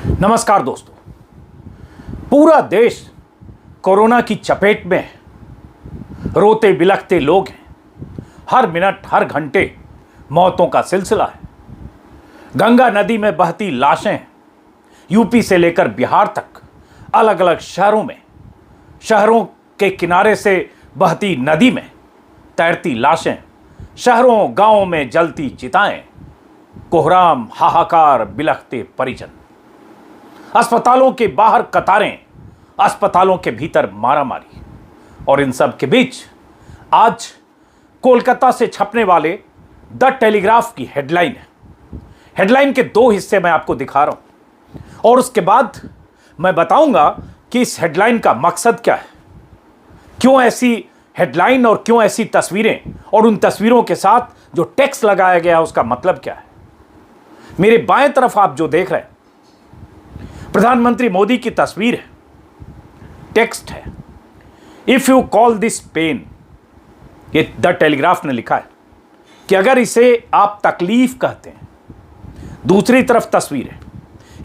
नमस्कार दोस्तों। पूरा देश कोरोना की चपेट में है। रोते बिलखते लोग हैं। हर मिनट हर घंटे मौतों का सिलसिला है। गंगा नदी में बहती लाशें हैं। यूपी से लेकर बिहार तक अलग अलग शहरों के किनारे से बहती नदी में तैरती लाशें, शहरों गांवों में जलती चिताएं, कोहराम, हाहाकार, बिलखते परिजन, अस्पतालों के बाहर कतारें, अस्पतालों के भीतर मारामारी। और इन सब के बीच आज कोलकाता से छपने वाले द टेलीग्राफ की हेडलाइन है। हेडलाइन के दो हिस्से मैं आपको दिखा रहा हूं और उसके बाद मैं बताऊंगा कि इस हेडलाइन का मकसद क्या है, क्यों ऐसी हेडलाइन और क्यों ऐसी तस्वीरें, और उन तस्वीरों के साथ जो टेक्स्ट लगाया गया है उसका मतलब क्या है। मेरे बाएं तरफ आप जो देख रहे हैं प्रधानमंत्री मोदी की तस्वीर है। टेक्स्ट है, if you call this pain, ये द टेलीग्राफ ने लिखा है कि अगर इसे आप तकलीफ कहते हैं। दूसरी तरफ तस्वीर है,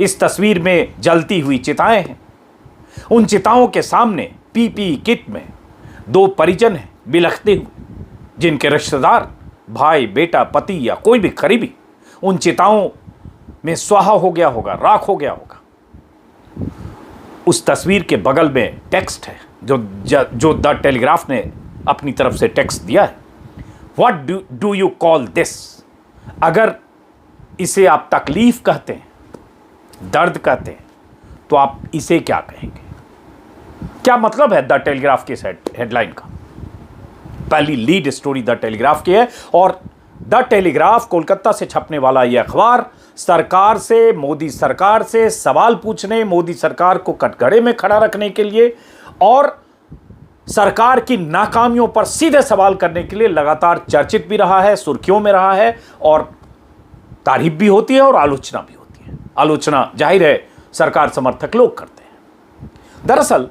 इस तस्वीर में जलती हुई चिताएं हैं। उन चिताओं के सामने पीपी किट में दो परिजन हैं बिलखते हुए, जिनके रिश्तेदार, भाई, बेटा, पति या कोई भी करीबी उन चिताओं में स्वाहा हो गया होगा, राख हो गया होगा। उस तस्वीर के बगल में टेक्स्ट है जो द टेलीग्राफ ने अपनी तरफ से टेक्स्ट दिया है। What do you call this? अगर इसे आप तकलीफ कहते हैं, दर्द कहते हैं, तो आप इसे क्या कहेंगे? क्या मतलब है द टेलीग्राफ की हेडलाइन का? पहली लीड स्टोरी द टेलीग्राफ की है और द टेलीग्राफ कोलकाता से छपने वाला यह अखबार सरकार से, मोदी सरकार से सवाल पूछने, मोदी सरकार को कटघरे में खड़ा रखने के लिए और सरकार की नाकामियों पर सीधे सवाल करने के लिए लगातार चर्चित भी रहा है, सुर्खियों में रहा है और तारीफ भी होती है और आलोचना भी होती है। आलोचना जाहिर है सरकार समर्थक लोग करते हैं। दरअसल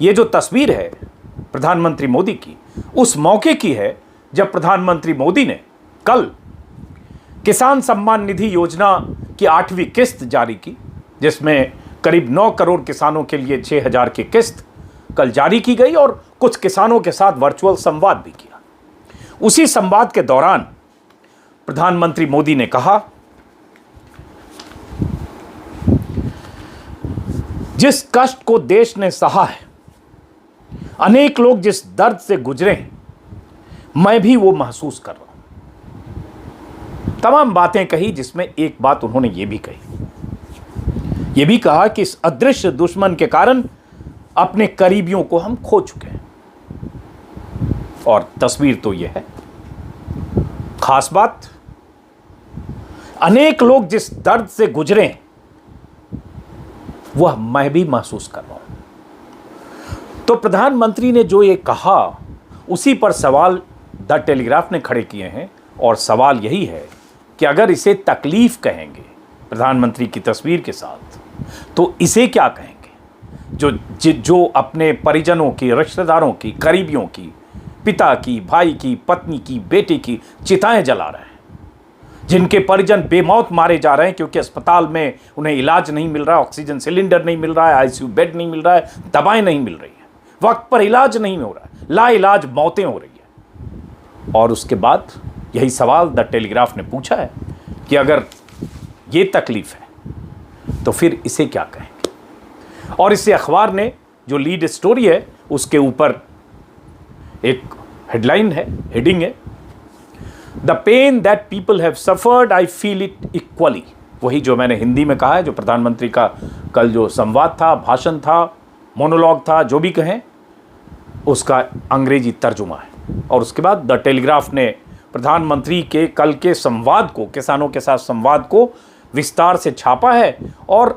ये जो तस्वीर है प्रधानमंत्री मोदी की, उस मौके की है जब प्रधानमंत्री मोदी ने कल किसान सम्मान निधि योजना की 8वीं किस्त जारी की, जिसमें करीब 9 करोड़ किसानों के लिए 6,000 की किस्त कल जारी की गई और कुछ किसानों के साथ वर्चुअल संवाद भी किया। उसी संवाद के दौरान प्रधानमंत्री मोदी ने कहा, जिस कष्ट को देश ने सहा है, अनेक लोग जिस दर्द से गुजरे हैं, मैं भी वो महसूस कर रहा हूं। तमाम बातें कही, जिसमें एक बात उन्होंने ये भी कही, ये भी कहा कि इस अदृश्य दुश्मन के कारण अपने करीबियों को हम खो चुके हैं। और तस्वीर तो ये है। खास बात, अनेक लोग जिस दर्द से गुजरे हैं वह मैं भी महसूस कर रहा हूं। तो प्रधानमंत्री ने जो ये कहा, उसी पर सवाल द टेलीग्राफ ने खड़े किए हैं और सवाल यही है कि अगर इसे तकलीफ कहेंगे प्रधानमंत्री की तस्वीर के साथ, तो इसे क्या कहेंगे? जो अपने परिजनों की, रिश्तेदारों की, करीबियों की, पिता की, भाई की, पत्नी की, बेटे की चिताएं जला रहे हैं, जिनके परिजन बेमौत मारे जा रहे हैं क्योंकि अस्पताल में उन्हें इलाज नहीं मिल रहा है, ऑक्सीजन सिलेंडर नहीं मिल रहा है, आईसीयू बेड नहीं मिल रहा है, दवाएं नहीं मिल रही है, वक्त पर इलाज नहीं हो रहा है, लाइलाज मौतें हो रही है। और उसके बाद यही सवाल द टेलीग्राफ ने पूछा है कि अगर ये तकलीफ है तो फिर इसे क्या कहेंगे? और इसे अखबार ने जो लीड स्टोरी है उसके ऊपर एक हेडलाइन है, हेडिंग है, the pain that people have suffered I feel it equally. वही जो मैंने हिंदी में कहा है, जो प्रधानमंत्री का कल जो संवाद था, भाषण था, मोनोलॉग था, जो भी कहें, उसका अंग्रेजी तर्जुमा है। और उसके बाद द टेलीग्राफ ने प्रधानमंत्री के कल के संवाद को, किसानों के साथ संवाद को विस्तार से छापा है और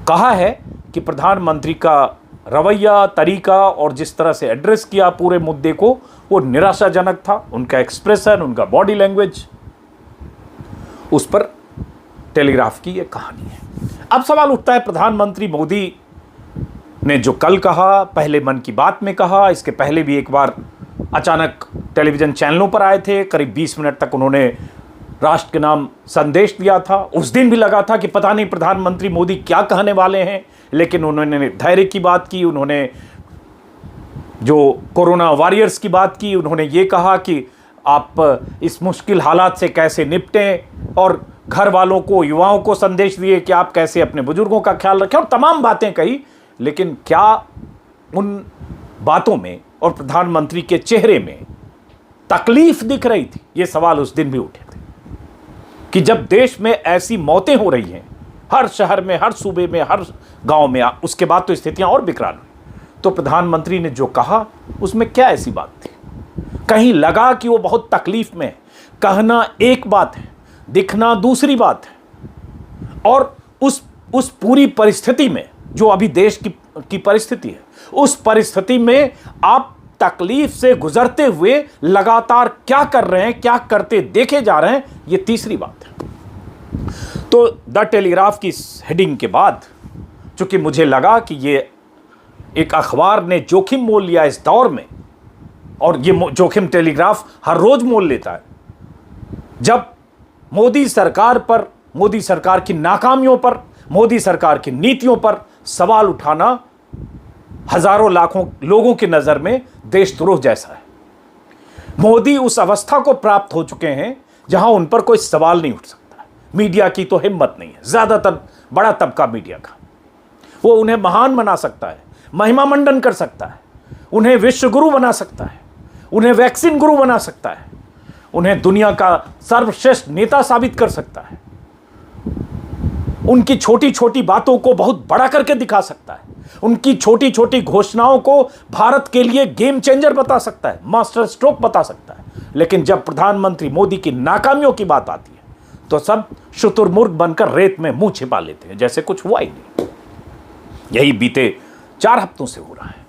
कहा है कि प्रधानमंत्री का रवैया, तरीका और जिस तरह से एड्रेस किया पूरे मुद्दे को, वो निराशाजनक था। उनका एक्सप्रेशन, उनका बॉडी लैंग्वेज, उस पर टेलीग्राफ की ये कहानी है। अब सवाल उठता है, प्रधानमंत्री मोदी ने जो कल कहा, पहले मन की बात में कहा, इसके पहले भी एक बार अचानक टेलीविज़न चैनलों पर आए थे, करीब 20 मिनट तक उन्होंने राष्ट्र के नाम संदेश दिया था। उस दिन भी लगा था कि पता नहीं प्रधानमंत्री मोदी क्या कहने वाले हैं, लेकिन उन्होंने धैर्य की बात की, उन्होंने जो कोरोना वॉरियर्स की बात की, उन्होंने ये कहा कि आप इस मुश्किल हालात से कैसे निपटें, और घर वालों को, युवाओं को संदेश दिए कि आप कैसे अपने बुजुर्गों का ख्याल रखें, और तमाम बातें कही। लेकिन क्या उन बातों में और प्रधानमंत्री के चेहरे में तकलीफ दिख रही थी? ये सवाल उस दिन भी उठे थे कि जब देश में ऐसी मौतें हो रही हैं, हर शहर में, हर सूबे में, हर गांव में, उसके बाद तो स्थितियां और बिकराल हुई, तो प्रधानमंत्री ने जो कहा उसमें क्या ऐसी बात थी? कहीं लगा कि वो बहुत तकलीफ में है? कहना एक बात है, दिखना दूसरी बात है। और उस पूरी परिस्थिति में, जो अभी देश की परिस्थिति है, उस परिस्थिति में आप तकलीफ से गुजरते हुए लगातार क्या कर रहे हैं, क्या करते देखे जा रहे हैं, ये तीसरी बात है। तो द टेलीग्राफ की हेडिंग के बाद चूंकि मुझे लगा कि ये एक अखबार ने जोखिम मोल लिया इस दौर में, और ये जोखिम टेलीग्राफ हर रोज मोल लेता है, जब मोदी सरकार पर, मोदी सरकार की नाकामियों पर, मोदी सरकार की नीतियों पर सवाल उठाना हजारों लाखों लोगों की नजर में देशद्रोह जैसा है। मोदी उस अवस्था को प्राप्त हो चुके हैं जहां उन पर कोई सवाल नहीं उठ सकता। मीडिया की तो हिम्मत नहीं है, ज्यादातर बड़ा तबका मीडिया का, वो उन्हें महान बना सकता है, महिमा मंडन कर सकता है, उन्हें विश्व गुरु बना सकता है, उन्हें वैक्सीन गुरु बना सकता है, उन्हें दुनिया का सर्वश्रेष्ठ नेता साबित कर सकता है, उनकी छोटी छोटी बातों को बहुत बड़ा करके दिखा सकता है, उनकी छोटी छोटी घोषणाओं को भारत के लिए गेम चेंजर बता सकता है, मास्टर स्ट्रोक बता सकता है। लेकिन जब प्रधानमंत्री मोदी की नाकामियों की बात आती है तो सब शुतुरमुर्ग बनकर रेत में मुंह छिपा लेते हैं, जैसे कुछ हुआ ही नहीं। यही बीते 4 हफ्तों से हो रहा है,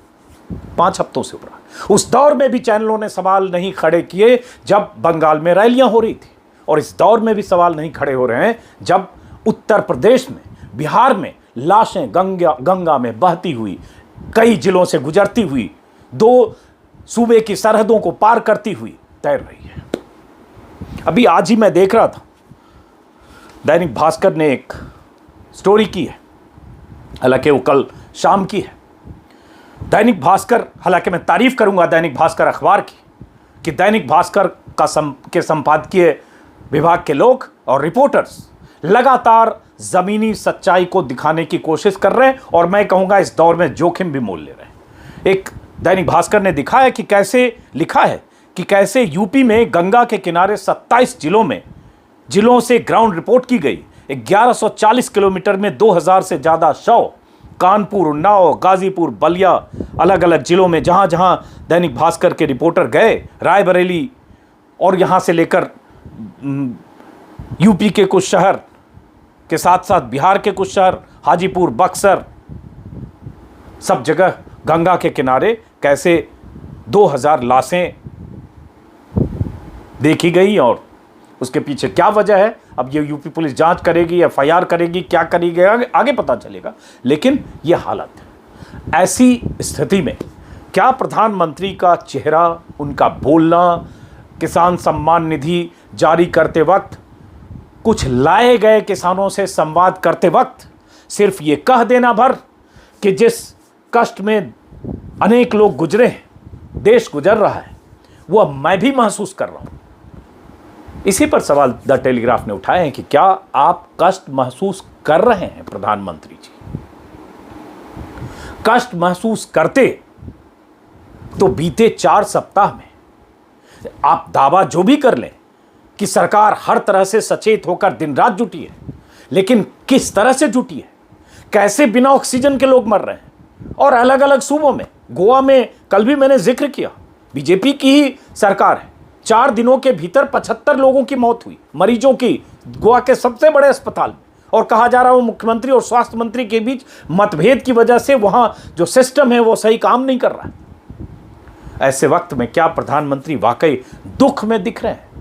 5 हफ्तों से हो रहा है। उस दौर में भी चैनलों ने सवाल नहीं खड़े किए जब बंगाल में रैलियां हो रही थी, और इस दौर में भी सवाल नहीं खड़े हो रहे हैं जब उत्तर प्रदेश में, बिहार में लाशें गंगा में बहती हुई, कई जिलों से गुजरती हुई, 2 सूबे की सरहदों को पार करती हुई तैर रही है। अभी आज ही मैं देख रहा था, दैनिक भास्कर ने एक स्टोरी की है, हालांकि वो कल शाम की है। दैनिक भास्कर, हालांकि मैं तारीफ करूंगा दैनिक भास्कर अखबार की कि दैनिक भास्कर के संपादकीय विभाग के लोग और रिपोर्टर्स लगातार जमीनी सच्चाई को दिखाने की कोशिश कर रहे हैं, और मैं कहूंगा इस दौर में जोखिम भी मोल ले रहे हैं। एक दैनिक भास्कर ने दिखाया कि कैसे, लिखा है कि कैसे यूपी में गंगा के किनारे 27 जिलों से ग्राउंड रिपोर्ट की गई। 1140 किलोमीटर में 2000 से ज्यादा शव, कानपुर, उन्नाव, गाजीपुर, बलिया, अलग अलग जिलों में जहां जहां दैनिक भास्कर के रिपोर्टर गए, रायबरेली और यहां से लेकर यूपी के कुछ शहर के साथ साथ बिहार के कुछ शहर, हाजीपुर, बक्सर, सब जगह गंगा के किनारे कैसे 2000 लाशें देखी गई, और उसके पीछे क्या वजह है अब ये यूपी पुलिस जांच करेगी, एफआईआर करेगी, क्या करेगी, आगे पता चलेगा। लेकिन ये हालत है। ऐसी स्थिति में क्या प्रधानमंत्री का चेहरा, उनका बोलना, किसान सम्मान निधि जारी करते वक्त, कुछ लाए गए किसानों से संवाद करते वक्त सिर्फ ये कह देना भर कि जिस कष्ट में अनेक लोग गुजरे हैं, देश गुजर रहा है, वो अब मैं भी महसूस कर रहा हूं, इसी पर सवाल द टेलीग्राफ ने उठाए हैं कि क्या आप कष्ट महसूस कर रहे हैं प्रधानमंत्री जी? कष्ट महसूस करते तो बीते 4 सप्ताह में आप दावा जो भी कर लें कि सरकार हर तरह से सचेत होकर दिन रात जुटी है, लेकिन किस तरह से जुटी है, कैसे बिना ऑक्सीजन के लोग मर रहे हैं, और अलग अलग सूबों में, गोवा में कल भी मैंने जिक्र किया, बीजेपी की ही सरकार है, 4 दिनों के भीतर 75 लोगों की मौत हुई, मरीजों की, गोवा के सबसे बड़े अस्पताल में, और कहा जा रहा है वो मुख्यमंत्री और स्वास्थ्य मंत्री के बीच मतभेद की वजह से वहां जो सिस्टम है वो सही काम नहीं कर रहा है। ऐसे वक्त में क्या प्रधानमंत्री वाकई दुख में दिख रहे हैं?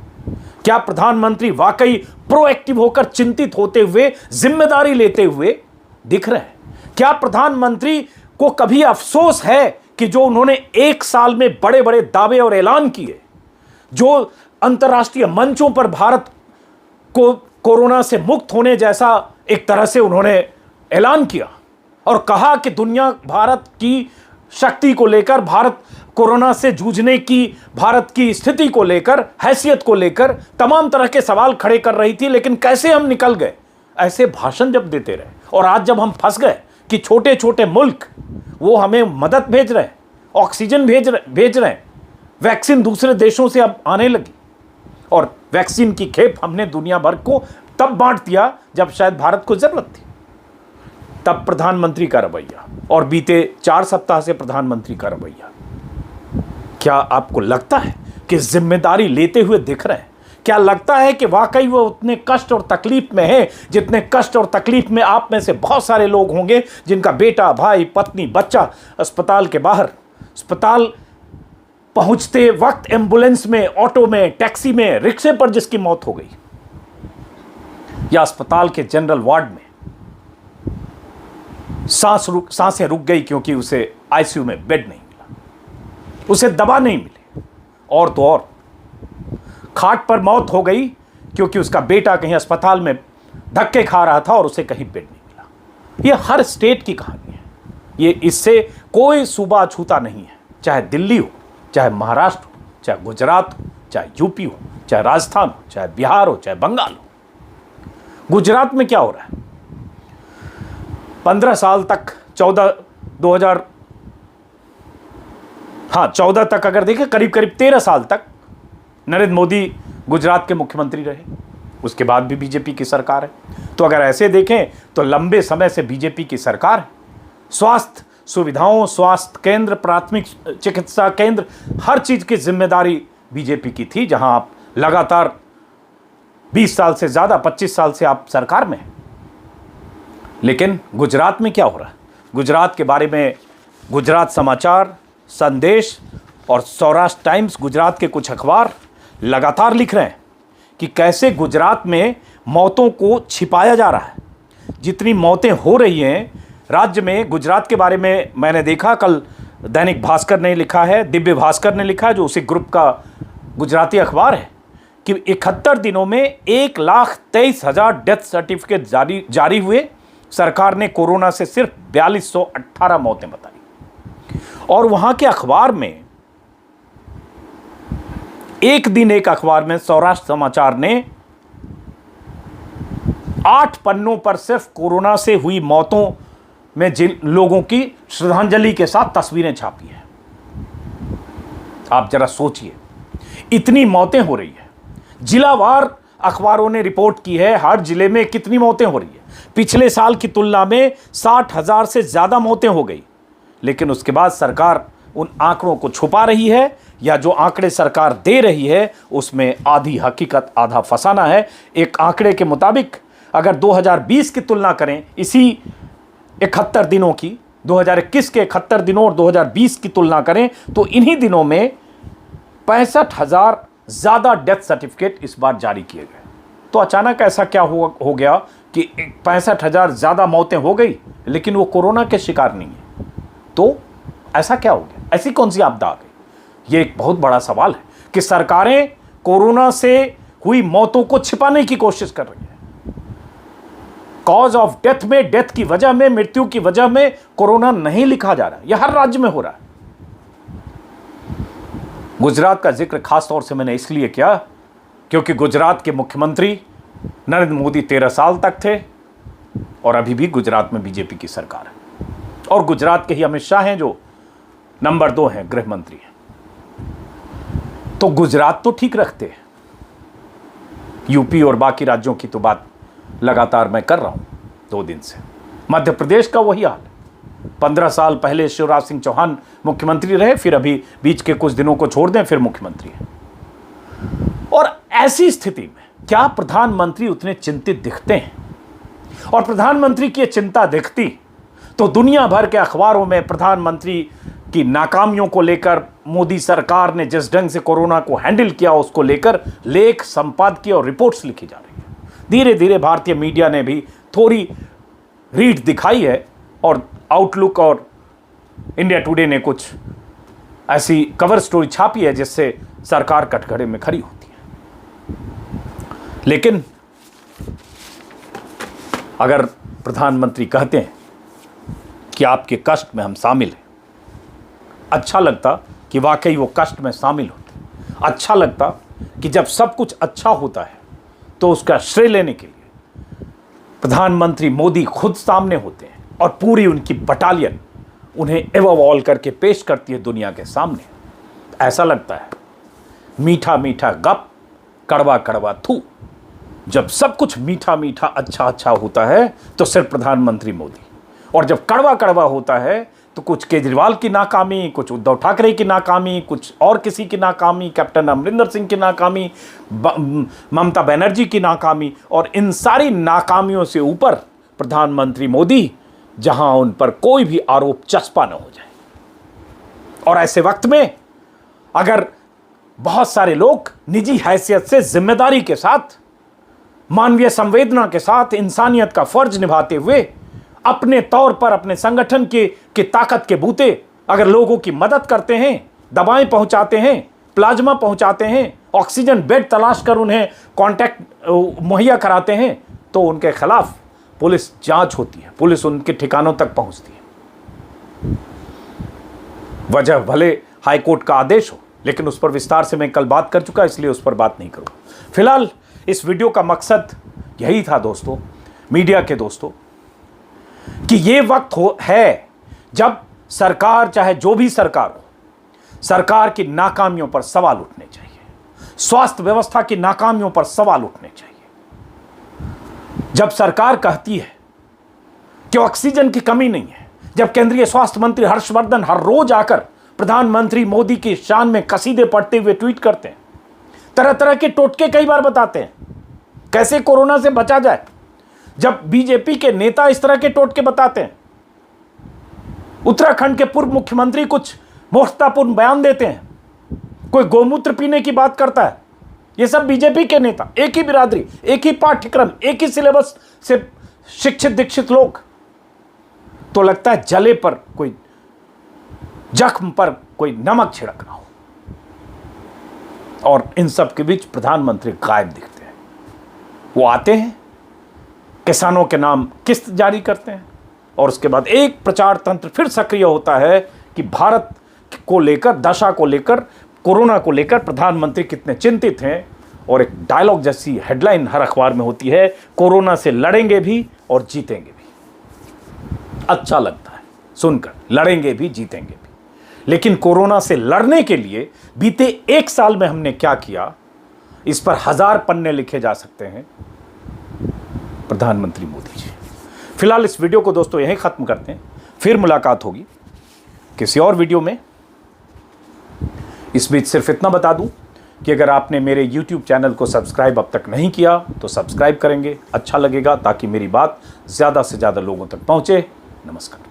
क्या प्रधानमंत्री वाकई प्रोएक्टिव होकर, चिंतित होते हुए, जिम्मेदारी लेते हुए दिख रहे हैं? क्या प्रधानमंत्री को कभी अफसोस है कि जो उन्होंने 1 साल में बड़े बड़े दावे और ऐलान किए, जो अंतर्राष्ट्रीय मंचों पर भारत को कोरोना से मुक्त होने जैसा एक तरह से उन्होंने ऐलान किया और कहा कि दुनिया भारत की शक्ति को लेकर, भारत कोरोना से जूझने की भारत की स्थिति को लेकर, हैसियत को लेकर तमाम तरह के सवाल खड़े कर रही थी, लेकिन कैसे हम निकल गए। ऐसे भाषण जब देते रहे और आज जब हम फंस गए कि छोटे छोटे मुल्क वो हमें मदद भेज रहे हैं, ऑक्सीजन भेज रहे हैं, वैक्सीन दूसरे देशों से अब आने लगी और वैक्सीन की खेप हमने दुनिया भर को तब बांट दिया जब शायद भारत को जरूरत थी। तब प्रधानमंत्री का रवैया और बीते 4 सप्ताह से प्रधानमंत्री का रवैया, क्या आपको लगता है कि जिम्मेदारी लेते हुए दिख रहे हैं? क्या लगता है कि वाकई वो उतने कष्ट और तकलीफ में है जितने कष्ट और तकलीफ में आप में से बहुत सारे लोग होंगे जिनका बेटा, भाई, पत्नी, बच्चा अस्पताल के बाहर, अस्पताल पहुंचते वक्त एम्बुलेंस में, ऑटो में, टैक्सी में, रिक्शे पर जिसकी मौत हो गई, या अस्पताल के जनरल वार्ड में सांसें रुक गई क्योंकि उसे आईसीयू में बेड नहीं मिला, उसे दवा नहीं मिली, और तो और खाट पर मौत हो गई क्योंकि उसका बेटा कहीं अस्पताल में धक्के खा रहा था और उसे कहीं बेड नहीं मिला। ये हर स्टेट की कहानी है, ये इससे कोई सूबा छूता नहीं है, चाहे दिल्ली हो, चाहे महाराष्ट्र हो, चाहे गुजरात हो, चाहे यूपी हो, चाहे राजस्थान हो, चाहे बिहार हो, चाहे बंगाल हो। गुजरात में क्या हो रहा है? 15 साल तक 14 तक अगर देखें, करीब करीब 13 साल तक नरेंद्र मोदी गुजरात के मुख्यमंत्री रहे, उसके बाद भी बीजेपी की सरकार है। तो अगर ऐसे देखें तो लंबे समय से बीजेपी की सरकार है। स्वास्थ्य सुविधाओं, स्वास्थ्य केंद्र, प्राथमिक चिकित्सा केंद्र, हर चीज की जिम्मेदारी बीजेपी की थी, जहां आप लगातार 20 साल से ज्यादा, 25 साल से आप सरकार में हैं। लेकिन गुजरात में क्या हो रहा है? गुजरात के बारे में गुजरात समाचार, संदेश और सौराष्ट्र टाइम्स, गुजरात के कुछ अखबार लगातार लिख रहे हैं कि कैसे गुजरात में मौतों को छिपाया जा रहा है। जितनी मौतें हो रही हैं राज्य में, गुजरात के बारे में मैंने देखा, कल दैनिक भास्कर ने लिखा है, दिव्य भास्कर ने लिखा है, जो उसी ग्रुप का गुजराती अखबार है, कि 71 दिनों में 1,23,000 डेथ सर्टिफिकेट जारी हुए। सरकार ने कोरोना से सिर्फ 4218 मौतें बताई। और वहां के अखबार में एक दिन, एक अखबार में, सौराष्ट्र समाचार ने 8 पन्नों पर सिर्फ कोरोना से हुई मौतों में जिन लोगों की श्रद्धांजलि के साथ तस्वीरें छापी है। आप जरा सोचिए, इतनी मौतें हो रही है। जिलावार अखबारों ने रिपोर्ट की है, हर जिले में कितनी मौतें हो रही है। पिछले साल की तुलना में 60,000 से ज्यादा मौतें हो गई। लेकिन उसके बाद सरकार उन आंकड़ों को छुपा रही है, या जो आंकड़े सरकार दे रही है उसमें आधी हकीकत आधा फसाना है। एक आंकड़े के मुताबिक अगर 2020 की तुलना करें, इसी 71 दिनों की, 2021 के 71 दिनों और 2020 की तुलना करें, तो इन्हीं दिनों में 65,000 ज्यादा डेथ सर्टिफिकेट इस बार जारी किए गए। तो अचानक ऐसा क्या हो गया कि 65,000 ज्यादा मौतें हो गई, लेकिन वो कोरोना के शिकार नहीं है। तो ऐसा क्या हो गया? ऐसी कौन सी आपदा आ गई? ये एक बहुत बड़ा सवाल है कि सरकारें कोरोना से हुई मौतों को छिपाने की कोशिश कर रही है। कॉज ऑफ डेथ में, डेथ की वजह में, मृत्यु की वजह में कोरोना नहीं लिखा जा रहा है। यह हर राज्य में हो रहा है। गुजरात का जिक्र खास तौर से मैंने इसलिए किया क्योंकि गुजरात के मुख्यमंत्री नरेंद्र मोदी 13 साल तक थे और अभी भी गुजरात में बीजेपी की सरकार है। और गुजरात के ही अमित शाह हैं जो नंबर 2 हैं, गृह मंत्री हैं। तो गुजरात तो ठीक रखते हैं। यूपी और बाकी राज्यों की तो बात लगातार मैं कर रहा हूं 2 दिन से। मध्य प्रदेश का वही हाल है। 15 साल पहले शिवराज सिंह चौहान मुख्यमंत्री रहे, फिर अभी बीच के कुछ दिनों को छोड़ दें फिर मुख्यमंत्री हैं। और ऐसी स्थिति में क्या प्रधानमंत्री उतने चिंतित दिखते हैं? और प्रधानमंत्री की चिंता दिखती तो दुनिया भर के अखबारों में प्रधानमंत्री की नाकामियों को लेकर, मोदी सरकार ने जिस ढंग से कोरोना को हैंडल किया उसको लेकर लेख, संपादकीय और रिपोर्ट्स लिखी जा रही है। धीरे धीरे भारतीय मीडिया ने भी थोड़ी रीड दिखाई है और आउटलुक और इंडिया टुडे ने कुछ ऐसी कवर स्टोरी छापी है जिससे सरकार कटघरे में खड़ी होती है। लेकिन अगर प्रधानमंत्री कहते हैं कि आपके कष्ट में हम शामिल हैं, अच्छा लगता कि वाकई वो कष्ट में शामिल होते। अच्छा लगता कि जब सब कुछ अच्छा होता है तो उसका श्रेय लेने के लिए प्रधानमंत्री मोदी खुद सामने होते हैं और पूरी उनकी बटालियन उन्हें एवॉव ऑल करके पेश करती है दुनिया के सामने। ऐसा लगता है मीठा मीठा गप, कड़वा कड़वा थू। जब सब कुछ मीठा मीठा अच्छा अच्छा होता है तो सिर्फ प्रधानमंत्री मोदी, और जब कड़वा कड़वा होता है तो कुछ केजरीवाल की नाकामी, कुछ उद्धव ठाकरे की नाकामी, कुछ और किसी की नाकामी, कैप्टन अमरिंदर सिंह की नाकामी, ममता बनर्जी की नाकामी, और इन सारी नाकामियों से ऊपर प्रधानमंत्री मोदी, जहां उन पर कोई भी आरोप चस्पा न हो जाए। और ऐसे वक्त में अगर बहुत सारे लोग निजी हैसियत से जिम्मेदारी के साथ, मानवीय संवेदना के साथ, इंसानियत का फर्ज निभाते हुए अपने तौर पर अपने संगठन की ताकत के बूते अगर लोगों की मदद करते हैं, दवाएं पहुंचाते हैं, प्लाज्मा पहुंचाते हैं, ऑक्सीजन बेड तलाश कर उन्हें कॉन्टैक्ट मुहैया कराते हैं, तो उनके खिलाफ पुलिस जांच होती है, पुलिस उनके ठिकानों तक पहुंचती है। वजह भले हाईकोर्ट का आदेश हो, लेकिन उस पर विस्तार से मैं कल बात कर चुका, इसलिए उस पर बात नहीं करूंगा। फिलहाल इस वीडियो का मकसद यही था दोस्तों, मीडिया के दोस्तों, कि ये वक्त है जब सरकार, चाहे जो भी सरकार हो, सरकार की नाकामियों पर सवाल उठने चाहिए, स्वास्थ्य व्यवस्था की नाकामियों पर सवाल उठने चाहिए। जब सरकार कहती है कि ऑक्सीजन की कमी नहीं है, जब केंद्रीय स्वास्थ्य मंत्री हर्षवर्धन हर रोज आकर प्रधानमंत्री मोदी की शान में कसीदे पढ़ते हुए ट्वीट करते हैं, तरह तरह के टोटके कई बार बताते हैं कैसे कोरोना से बचा जाए, जब बीजेपी के नेता इस तरह के टोटके बताते हैं, उत्तराखंड के पूर्व मुख्यमंत्री कुछ मूर्खतापूर्ण बयान देते हैं, कोई गोमूत्र पीने की बात करता है, ये सब बीजेपी के नेता, एक ही बिरादरी, एक ही पाठ्यक्रम, एक ही सिलेबस से शिक्षित दीक्षित लोग, तो लगता है जले पर कोई, जख्म पर कोई नमक छिड़कना हो। और इन सब के बीच प्रधानमंत्री गायब दिखते हैं। वो आते हैं, किसानों के नाम किस्त जारी करते हैं, और उसके बाद एक प्रचार तंत्र फिर सक्रिय होता है कि भारत को लेकर, दशा को लेकर, कोरोना को लेकर प्रधानमंत्री कितने चिंतित हैं, और एक डायलॉग जैसी हेडलाइन हर अखबार में होती है, कोरोना से लड़ेंगे भी और जीतेंगे भी। अच्छा लगता है सुनकर, लड़ेंगे भी जीतेंगे भी। लेकिन कोरोना से लड़ने के लिए बीते एक साल में हमने क्या किया, इस पर 1000 पन्ने लिखे जा सकते हैं प्रधानमंत्री मोदी जी। फिलहाल इस वीडियो को दोस्तों यहीं खत्म करते हैं, फिर मुलाकात होगी किसी और वीडियो में। इस बीच सिर्फ इतना बता दूं कि अगर आपने मेरे YouTube चैनल को सब्सक्राइब अब तक नहीं किया तो सब्सक्राइब करेंगे, अच्छा लगेगा, ताकि मेरी बात ज़्यादा से ज़्यादा लोगों तक पहुंचे। नमस्कार।